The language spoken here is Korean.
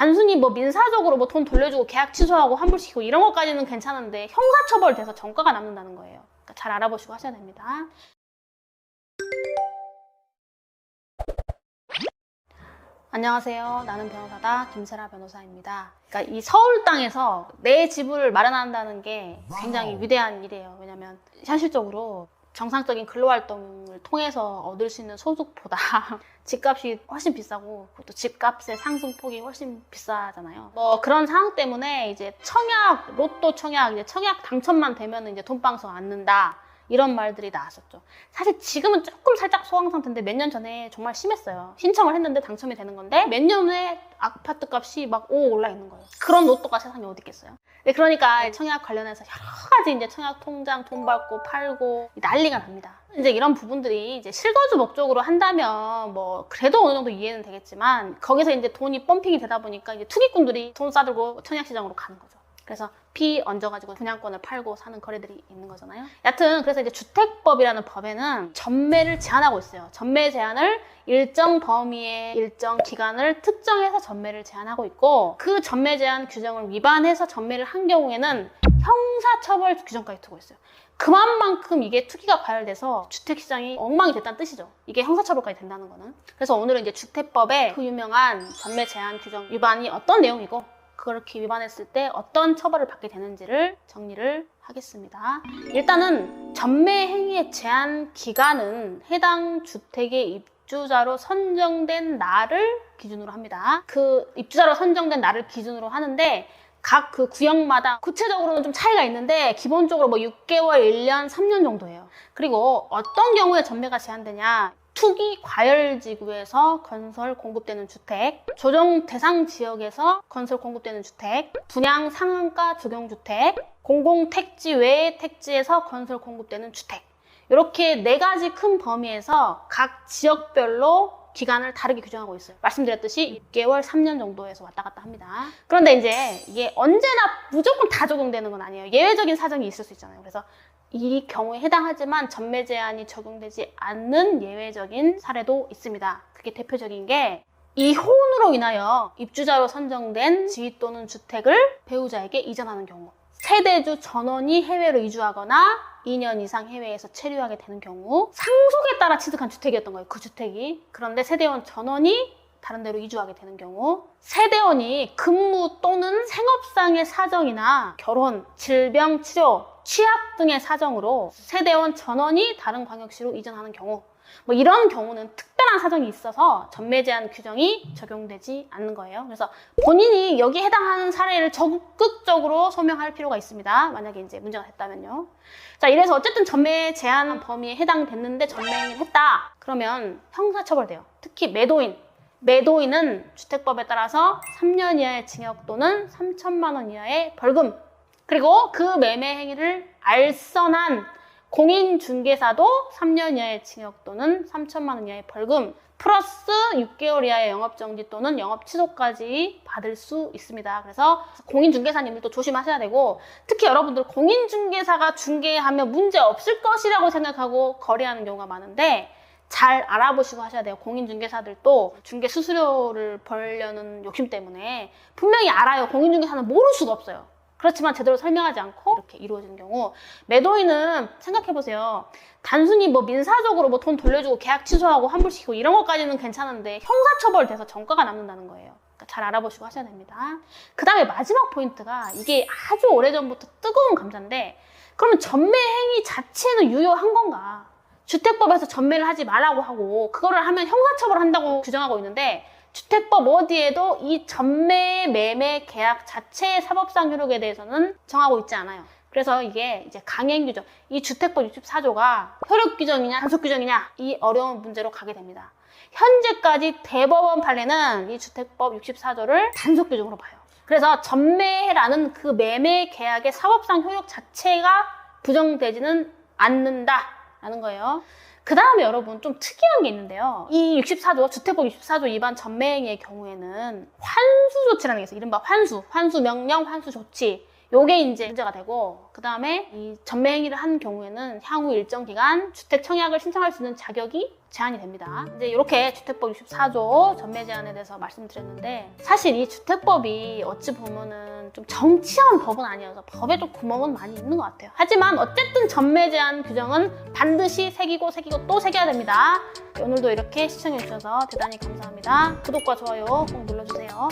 단순히 뭐 민사적으로 뭐 돈 돌려주고 계약 취소하고 환불시키고 이런 것까지는 괜찮은데 형사처벌돼서 전과가 남는다는 거예요. 그러니까 잘 알아보시고 하셔야 됩니다. 안녕하세요. 나는 변호사다 김세라 변호사입니다. 그러니까 이 서울 땅에서 내 집을 마련한다는 게 굉장히 위대한 일이에요. 왜냐면 현실적으로 정상적인 근로활동을 통해서 얻을 수 있는 소득보다 집값이 훨씬 비싸고 그것도 집값의 상승폭이 훨씬 비싸잖아요. 뭐 그런 상황 때문에 이제 청약, 로또 청약, 이제 청약 당첨만 되면 이제 돈방석 앉는다. 이런 말들이 나왔었죠. 사실 지금은 조금 살짝 소강 상태인데 몇 년 전에 정말 심했어요. 신청을 했는데 당첨이 되는 건데 몇 년 후에 아파트 값이 막 올라 있는 거예요. 그런 로또가 세상에 어디 있겠어요. 네, 그러니까 청약 관련해서 여러 가지 이제 청약 통장 돈 받고 팔고 난리가 납니다. 이제 이런 부분들이 이제 실거주 목적으로 한다면 뭐 그래도 어느 정도 이해는 되겠지만 거기서 이제 돈이 펌핑이 되다 보니까 이제 투기꾼들이 돈 싸들고 청약 시장으로 가는 거죠. 그래서 피 얹어가지고 분양권을 팔고 사는 거래들이 있는 거잖아요. 여튼 그래서 이제 주택법이라는 법에는 전매를 제한하고 있어요. 전매 제한을 일정 범위의 일정 기간을 특정해서 전매를 제한하고 있고 그 전매 제한 규정을 위반해서 전매를 한 경우에는 형사처벌 규정까지 두고 있어요. 그만큼 이게 투기가 과열돼서 주택시장이 엉망이 됐다는 뜻이죠. 이게 형사처벌까지 된다는 거는. 그래서 오늘은 이제 주택법의 그 유명한 전매 제한 규정 위반이 어떤 내용이고 그렇게 위반했을 때 어떤 처벌을 받게 되는지를 정리를 하겠습니다. 일단은 전매 행위의 제한 기간은 해당 주택의 입주자로 선정된 날을 기준으로 합니다. 그 입주자로 선정된 날을 기준으로 하는데 각 그 구역마다 구체적으로는 좀 차이가 있는데 기본적으로 뭐 6개월, 1년, 3년 정도예요. 그리고 어떤 경우에 전매가 제한되냐? 투기 과열 지구에서 건설 공급되는 주택, 조정 대상 지역에서 건설 공급되는 주택, 분양 상한가 적용 주택, 공공 택지 외의 택지에서 건설 공급되는 주택. 이렇게 4가지 큰 범위에서 각 지역별로 기간을 다르게 규정하고 있어요. 말씀드렸듯이 6개월, 3년 정도에서 왔다 갔다 합니다. 그런데 이제 이게 언제나 무조건 다 적용되는 건 아니에요. 예외적인 사정이 있을 수 있잖아요. 그래서 이 경우에 해당하지만 전매 제한이 적용되지 않는 예외적인 사례도 있습니다. 그게 대표적인 게 이혼으로 인하여 입주자로 선정된 지위 또는 주택을 배우자에게 이전하는 경우, 세대주 전원이 해외로 이주하거나 2년 이상 해외에서 체류하게 되는 경우, 상속에 따라 취득한 주택이었던 거예요. 그 주택이. 그런데 세대원 전원이 다른 데로 이주하게 되는 경우, 세대원이 근무 또는 생업상의 사정이나 결혼, 질병, 치료, 취약 등의 사정으로 세대원 전원이 다른 광역시로 이전하는 경우, 뭐 이런 경우는 특별한 사정이 있어서 전매 제한 규정이 적용되지 않는 거예요. 그래서 본인이 여기에 해당하는 사례를 적극적으로 소명할 필요가 있습니다. 만약에 이제 문제가 됐다면요. 자, 이래서 어쨌든 전매 제한 범위에 해당됐는데 전매행위를 했다. 그러면 형사처벌돼요. 특히 매도인. 매도인은 주택법에 따라서 3년 이하의 징역 또는 3천만 원 이하의 벌금, 그리고 그 매매 행위를 알선한 공인중개사도 3년 이하의 징역 또는 3천만 원 이하의 벌금 플러스 6개월 이하의 영업정지 또는 영업취소까지 받을 수 있습니다. 그래서 공인중개사님들도 조심하셔야 되고, 특히 여러분들 공인중개사가 중개하면 문제 없을 것이라고 생각하고 거래하는 경우가 많은데 잘 알아보시고 하셔야 돼요. 공인중개사들도 중개 수수료를 벌려는 욕심 때문에 분명히 알아요. 공인중개사는 모를 수가 없어요. 그렇지만 제대로 설명하지 않고 이렇게 이루어지는 경우, 매도인은 생각해보세요. 단순히 뭐 민사적으로 뭐 돈 돌려주고 계약 취소하고 환불시키고 이런 것까지는 괜찮은데 형사처벌돼서 전과가 남는다는 거예요. 그러니까 잘 알아보시고 하셔야 됩니다. 그 다음에 마지막 포인트가, 이게 아주 오래전부터 뜨거운 감자인데, 그러면 전매 행위 자체는 유효한 건가? 주택법에서 전매를 하지 말라고 하고 그거를 하면 형사처벌 한다고 규정하고 있는데, 주택법 어디에도 이 전매 매매 계약 자체의 사법상 효력에 대해서는 정하고 있지 않아요. 그래서 이게 이제 강행 규정, 이 주택법 64조가 효력 규정이냐 단속 규정이냐, 이 어려운 문제로 가게 됩니다. 현재까지 대법원 판례는 이 주택법 64조를 단속 규정으로 봐요. 그래서 전매라는 그 매매 계약의 사법상 효력 자체가 부정되지는 않는다라는 거예요. 그 다음에 여러분 좀 특이한 게 있는데요. 이 64조, 주택법 64조 위반 전매행위의 경우에는 환수 조치라는 게 있어요. 이른바 환수 명령, 환수 조치. 요게 이제 문제가 되고, 그 다음에 이 전매행위를 한 경우에는 향후 일정 기간 주택 청약을 신청할 수 있는 자격이 제한이 됩니다. 이제 이렇게 주택법 64조 전매 제한에 대해서 말씀드렸는데, 사실 이 주택법이 어찌 보면은 좀 정치한 법은 아니어서 법에 좀 구멍은 많이 있는 것 같아요. 하지만 어쨌든 전매 제한 규정은 반드시 새기고 또 새겨야 됩니다. 오늘도 이렇게 시청해주셔서 대단히 감사합니다. 구독과 좋아요 꼭 눌러주세요.